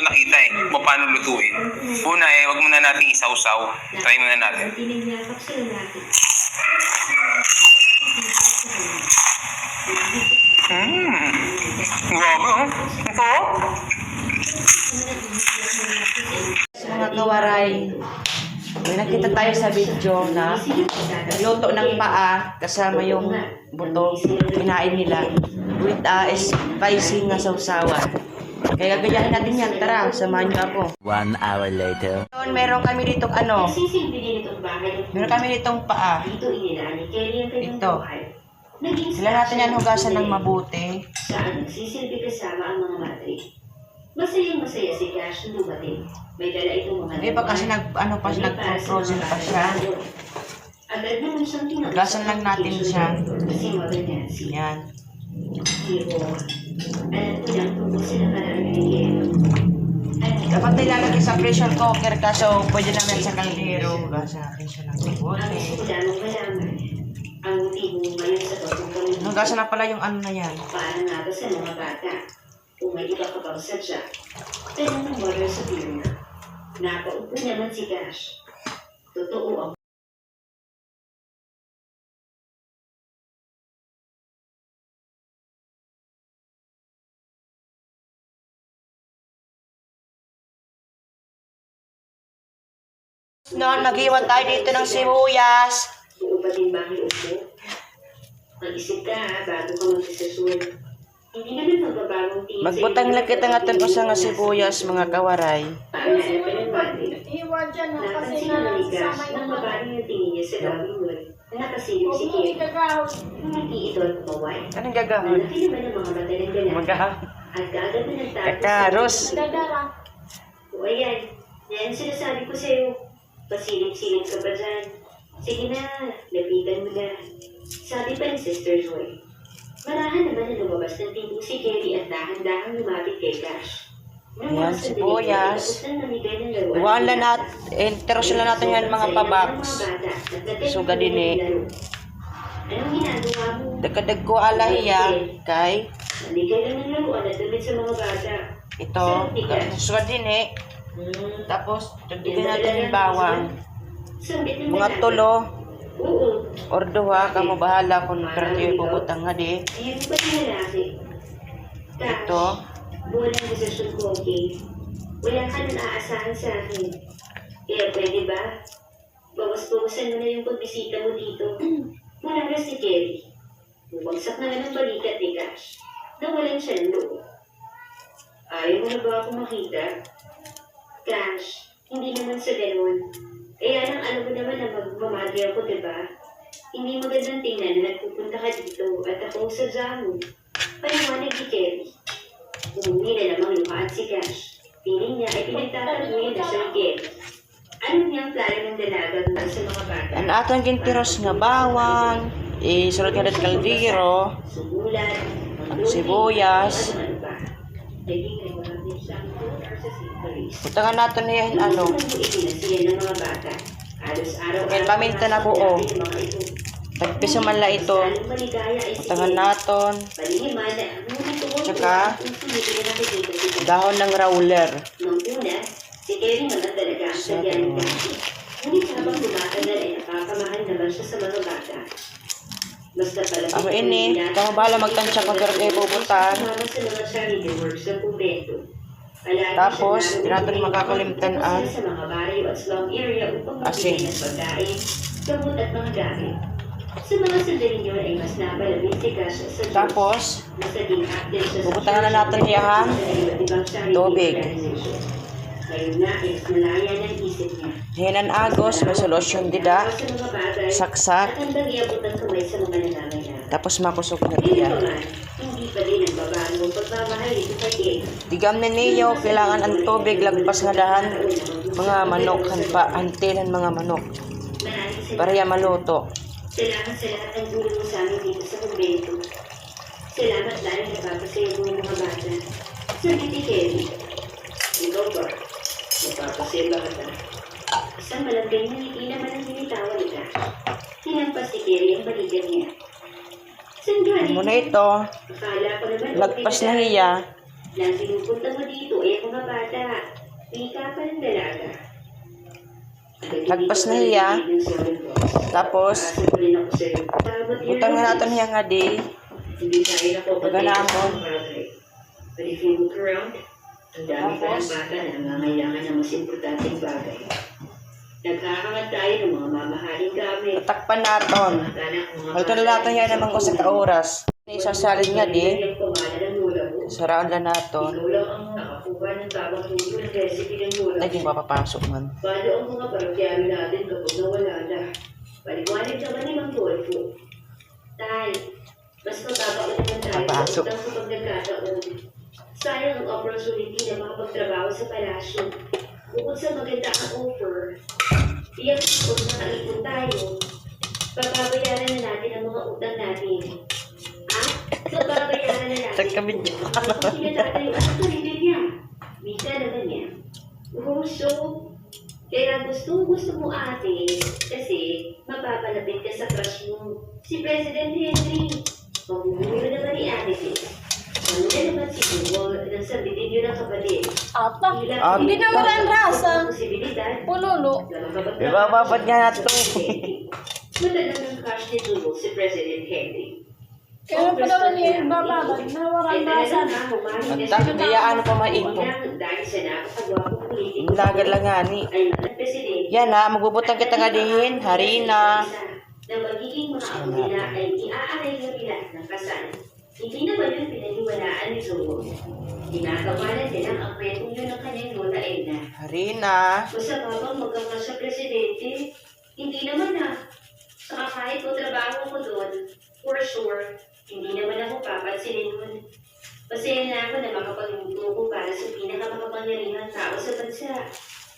ito nakita kung paano lutuin. Una wag muna natin isawsaw. Try muna natin. Grabe, oh. Ito? Sa mga kawaray, may nakita tayo sa video na luto ng paa kasama yung buto, kinain nila with spicy na sausawan. Kaya gagayahin natin yan. Tara, samahan niyo ako. 1 hour later. Meron kami ditong meron kami ditong paa. Ito. Sila natin yan hugasan ng mabuti. Saan nagsisilbi kasama ang mga matri. Masayang-masaya si Cash na dumating. May dala itong mga Pa kasi nag-frozen pa siya. Agad naman siyang tinatapos. Hugasan lang natin siya. Kasi mother Nancy. Yan. Alam ko lang tungkol sila parang nangyayari. Dapat nilalagay sa pressure cooker kaso pwede naman sa kaldero. Hugasan natin siya ng Ang mabuti. gusto ko lamang malaman, ang motibo ngayon sa pagkukulit. Hugasan na pala yung ano na yan. Para nga ba sa mga bata? Kung may iba ka bang sadya, tanong ng mother sa na. Napaupo naman si Cash. Totoo ang Noon, mag-iwan tayo dito ng sibuyas. buo pa din ba ang loob mo? Mag-isip ka bago ka mag-desisyon. Hindi naman magbabagong tingin Magbutang lang kita nga usa nga sibuyas, mga kawaray. Paalala pa ng mati. Iwan dyan na kasi Napansin naman ni Cash nasasama na yung mabaling yung tingin niya sa gawing wood na nakasilip si Huwag mo Kim. ikagahon. Hindi ito ang kumaway. Anong gagawin? Malaki naman ang mga mata ng lalaki. Magahap. At kaagad na nagtapos. Kakaros. Dadara. O ayan, yan sinasabi ko sa'yo. Pasilip-silip ka ba dyan? Sige na, lapitan mo na. Sabi pa ni Sister Joy. Marahan naman na lumabas ng tinto si Kelly at dahan-dahang lumapit kay Cash. Ayan, sibuyas. Iwan lang natin, teros lang natin yan mga pabaks. Suga din eh. Anong ginagawa mo? Dagkadag ko alahiya kay Naligay lang ng laruan at damit sa mga bata. ito. Suga din eh. Tapos, dagdagan natin yung bawang. Mga tulo Oo. or duha, kamo bahala kung perto yung puputang nga di. Ayun ba yung lalaki? Cash, Ito. buwan ang desisyon ko, okay? Wala ka nang aasahan sa akin. Kaya pwede ba? Bawas-bawasan mo na yung pagbisita mo dito. Wala na si Kelly. Bumagsak na nga ng balikat ni Cash. Nawalan siya ng loob. Ayaw mo na ba ako makita? Cash, hindi naman sa ganun. Kaya lang alam mo naman na magmamagi ako, diba? Hindi magandang tingnan na nagpupunta ka dito at ako sa Zamu. Paliwanag ni Kelly. Umuwi na namang luhaan si Cash. Piling niya ay pinagtataguin na siya ni Kelly. Ano niya ang plano ng dalaga mula sa mga bata? Ang atong gintiros nga bawang, isulod ka ng kaldero, Sugulan, ang sibuyas. ano pa. Naging regular din siya ang 4 hours sa St. Putangan natin na yan, ano. Itinasiyan ng mga bata. Halos araw-araw. Yan, paminta na buo. Tagpiso man la ito. Putangan natin. Tsaka, dahon ng roller. Nung una, si Kerry naman talaga ang sadya ng Cassie. Ngunit habang tumatagal ay napapamahal naman siya sa mga bata. Basta pala Ako ini, kamo bahala magtansya kung pero kayo pupuntahan. sumama sa mga charity works sa kumbento. Palagi Tapos, siya tinatin makakalimtan ang sa mga barrio at slum area upang asin. magbigay ng pagkain, gamot at mga gamit. Sa mga sandalinyo ay mas napalapit si Cash sa Diyos. Tapos, Masaging active siya sa pupuntahan na natin siya ha. sa iba't ibang charity Tubig. organization. Ngayon na, ay malaya ng isip niya. Hinan agos, may solusyon dida. Sa mga bagay, Saksak. at handang iabot ang kamay sa mga nanangailangan. Tapos makusok na Ngayon diya. naman, hindi pa din ang babago ang pagmamahal ito kay Kelly. Digam na niyo, kailangan ang tubig, lagpas nga dahan. Mga manok, antinan mga manok. Maraming Para yan maluto. salamat sa lahat ng tulong mo sa amin dito sa kumbento. Salamat dahil napapasaya mo ang mga bata. Sabi ni Kelly, ikaw ba? Napapasaya ba ka? Isang malagay na hindi naman ang binitawan ni Cash. Hinampas si Kelly ang balikan niya. Saan galing? Muna ito, Akala ko naman lagpas na hiya. Lang pinupunta mo dito ay ang mga bata. Ika pa ng dalaga. Lagpas na hiya. Tapos, utang na natin hiya nga di. Hindi tayo Paganaamon. But if you look around, ang dami pa ng bata na nangangailangan ng mas importanteng bagay. Nagkakakat tayo ng mga mamahaling gamit. Tatakpan natin. Halito na natin yan naman ko sa kaoras. Isasalin nga di. Saraan lang natin. Ikaw lang ang nakakuha ng tamang tulo ng recipe ng lola. Ay, di papapasok man. Paano ang mga parakyano natin kapag nawala na? Paliwanag naman ni Mang Dolfo. Tay, mas mababaon naman tayo Papasok. sa utang kapag nagkataon. Sayang ang opportunity na makapagtrabaho sa palasyo. Bukod sa maganda ang offer, tiyak kung nakaipon tayo, papabayaran na natin ang mga utang natin. Papabayaran na natin. Sa kabit. Kung sinatatayo ang sarili niya. Misa naman niya. So, kaya gusto mo ate, kasi mapapalapit ka sa crush mo. Si President Henry, mabubuyo naman ni ate. Ano na naman siguro nang sabitin yun ang kapatid. Hindi na walang rasa. Posibilidad. Pulolo. Ibababad nga natin. Matagal ng crush ni Dulo si President Henry. Kaya pa naman niya bababag na walang rasa. Ang dayaan pa maipon. Dahil sa napakagwapong politik. Lagar lang nga ni. Ay ang presidente. Yan ha, magbubutang kita nga dihin. Harina. Na magiging mga apo nila ay iaaray nila ng kasal. Hindi naman yung pinaniwalaan ni Zobo. Ginagawa din ang akwetong yun ng kanyang lola Edna. Harina. Basta babang magkakal sa presidente, hindi naman na. Saka kahit po trabaho ko doon, for sure, hindi naman ako papansinin nun. Masaya na ako na makapagluto ko para sa pinakamakapangyarihang tao sa bansa.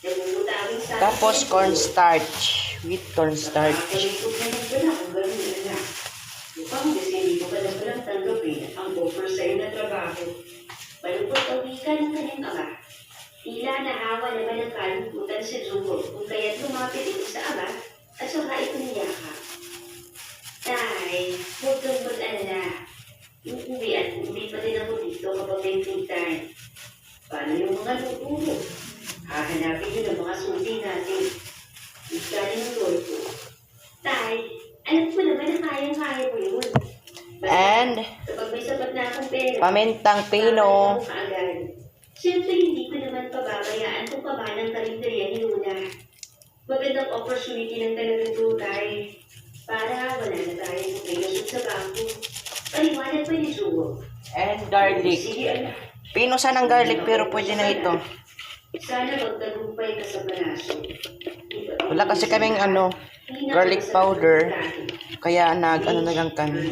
Nagmumutawin sa Tapos cornstarch. With cornstarch. Nakakalipot na ng bala kung gano'n na. Mukhang kasi hindi ko ka na palang tanggapin ang offer sa'yo na trabaho. Malupot ang wika ng kanyang ama. Tila nahawa naman ang kalungkutan sa Jugo kung kaya't lumapit ito sa ama at saka ito niyaka. Tay, huwag kang mag-alala. Uuwi at uuwi pa din ako dito kapag may free time. Paano yung mga luto? Hahanapin yun ang mga susi natin. Iskali ng Dolfo. Tay, alam ko naman na kayang-kaya mo yun. And Kapag may sapat na akong pera, pamintang pino. siyempre, hindi ko naman pababayaan kung pamanang karinderya ni Luna. Magandang opportunity ng talagang tutay para wala na tayo sa pagkasot sa bangko. Paliwanag pa ni Jugo. And garlic. Sige, anak. Pinusan ng garlic pero pwede na ito. Sana magtagumpay ka sa palasyo. Wala kasi kaming garlic powder. Kaya na lang kami.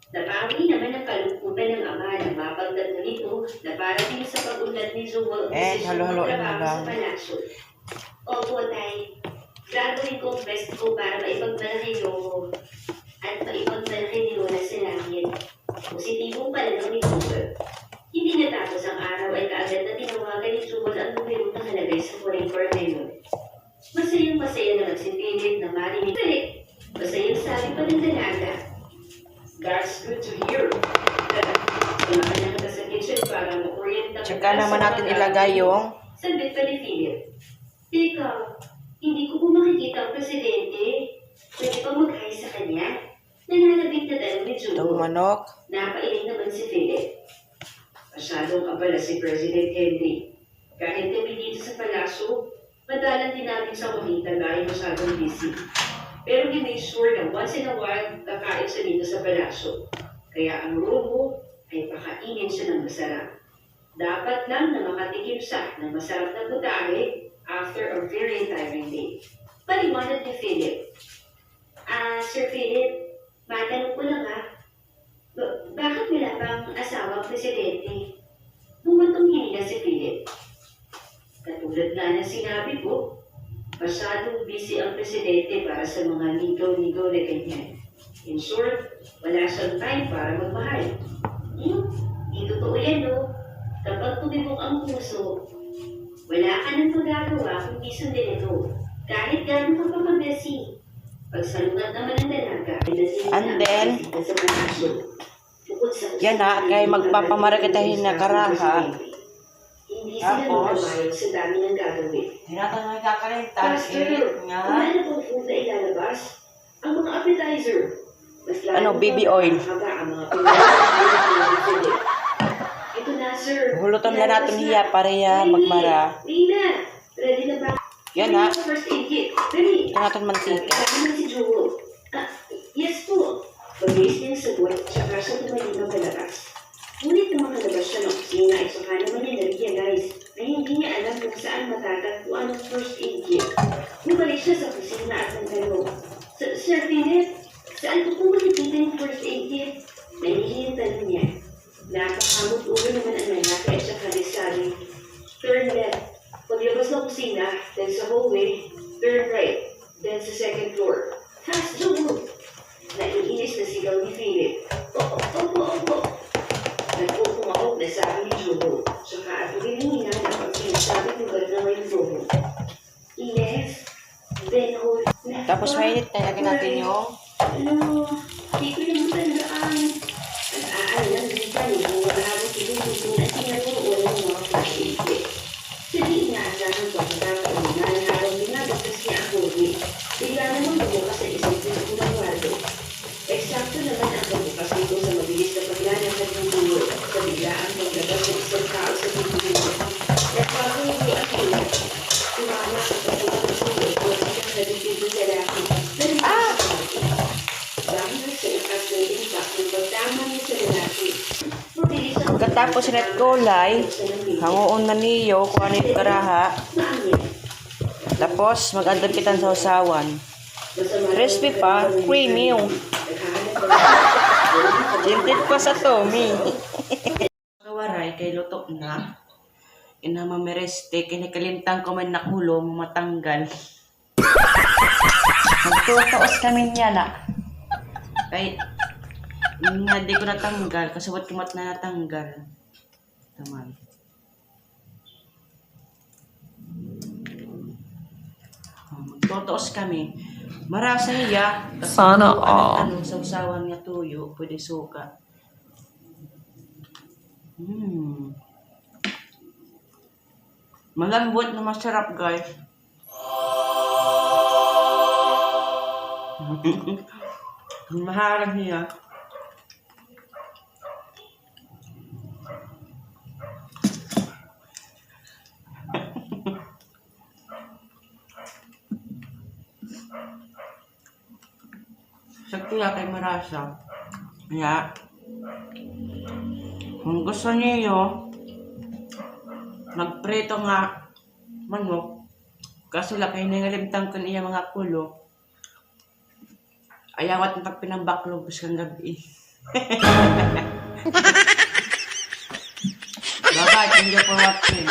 Napawi naman ang kalungkutan ng ama na mapagdalo nito na para din sa pag-unlad ni Zuwag And halo-haloin na lang. sa palasyo. Opo, tay. Gagawin ko ang best ko para maipagmalaki ko at maipagmalaki ni Lola sa langit. Positibong palanong ni Zuwag. Hindi natapos ang araw ay kaagad na tinawagan ni Zuwag ang numero na halagay sa foreign court ngayon. Masayang-masaya naman si Philip na marinig. Masayang sabi pa ng dalaga. That's good to hear. Kumakan na sa kitchen para ma-orient ang Tsaka naman natin ilagay yung Sabit pa ni Philip. Teka, hindi ko po makikita ang presidente. Pwede pa mag-hi sa kanya? Nananabik na tanong ni itong Jugo. manok. Napailing naman si Philip. Masyadong abala si President Henry. Kahit kami dito sa palasyo, madalang din namin sa kumita dahil masyadong busy. Pero he made sure na once in a while, kakain siya dito sa palasyo. Kaya ang robo ay pakainin siya ng masarap. Dapat lang na makatikim siya ng masarap na putahe after a very tiring day. Paliwanag ni Philip. Sir Philip, matanong ko lang bakit wala pang asawang presidente? Bumutong hininga si Philip. Katulad nga ng sinabi ko, masyadong busy ang presidente para sa mga ligaw-ligaw na ganyan. In short, wala siyang time para magmahal. Hindi totoo yan, no? Kapag tumibok ang puso, wala ka nang magagawa kundi sundin ito. Kahit gano'n ka pa mag-busy. Pagsalungat naman ng dalaga, And then, Bukod sa Yan na, kay magpapamaragatahin na karaha. hindi sila Tapos, lumamayag sa dami ng gagawin. Tinatang na kakalintan, Pastor, nga. wala na pong food na ilalabas. Ang mga appetizer. Mas lalo Ano, baby oil. haba ang mga pinag-aaral. Ito na, sir. Hulutan na natin hiya para ya magmara. Rina, ready na ba? Yan na. First aid kit. Ready. Tinatang mantika. Sabi na si Joel. Yes po. Pag-base niya sa buwan, tsaka siya tumayo ng palabas. Ngunit nung makalabas siya ng kusina, ay saka naman niya na-realize na hindi niya alam kung saan matatagpuan ang first aid kit. Bumalik siya sa kusina at nagtanong, Sir Philip, saan ko po makikita yung first aid kit? Nahihiyan tanong niya. Napakahamot ulo naman ang lalaki at saka nagsabi, turn left. Paglabas ng kusina, then sa hallway, turn right, then sa second floor. Fast, Joel! Naiinis na sigaw ni Philip. Opo. Nag-upong-awag na sabi ni Joel. Saka at ginihina na pag sinasabi ng ganda ng Joel. Yes, then hold. Tapos mainit na lagyan natin yung Ano, di ko naman tandaan. Ang lang din pa niyo kung wala ko sinunod na sinabuo ng mga flashlight. Sabi inaasahan ko ang kakaroon na harang binabagtas niya ang COVID. Bigla naman bumukas sa isip ko ng kwarto. Eksakto naman ang pagbukas nito sa mabilis na paglalakad ng dulo sa biglaan paglabas ng isang tao sa pintuan. Nagpapalito at ulat. Tumama sa pagbukas ng dulo at isang nabibig ng lalaki. Dahil sa ikat ng impact ng pagtama niya sa lalaki. Mabilis ang pagkatapos red kulay, hangoon na niyo kung ano yung karaha. Tapos mag-adab kitan sa usawan. Crispy pa, creamy yung. Tintit pa sa Tommy. Kawaray kay lutok na. Inamamereste, kinikalimtang ko man nakulo, matanggal. Magtutuos kami niya na. Kay, nga di ko natanggal, kasi ba't kumat na natanggal. Taman. Magtutuos kami. Marasa niya. Kasi Sana ano, sa usawan niya tuyo, pwede suka. Malambot na masarap, guys. Maharag niya. Sakto ya kay marasa. Kaya, kung gusto niyo, magprito nga manok. Kaso lang kayo nangalimtang ko niya mga kulo. Ayawat ng pagpinambaklog kang gabi. Bye-bye. Thank you for watching.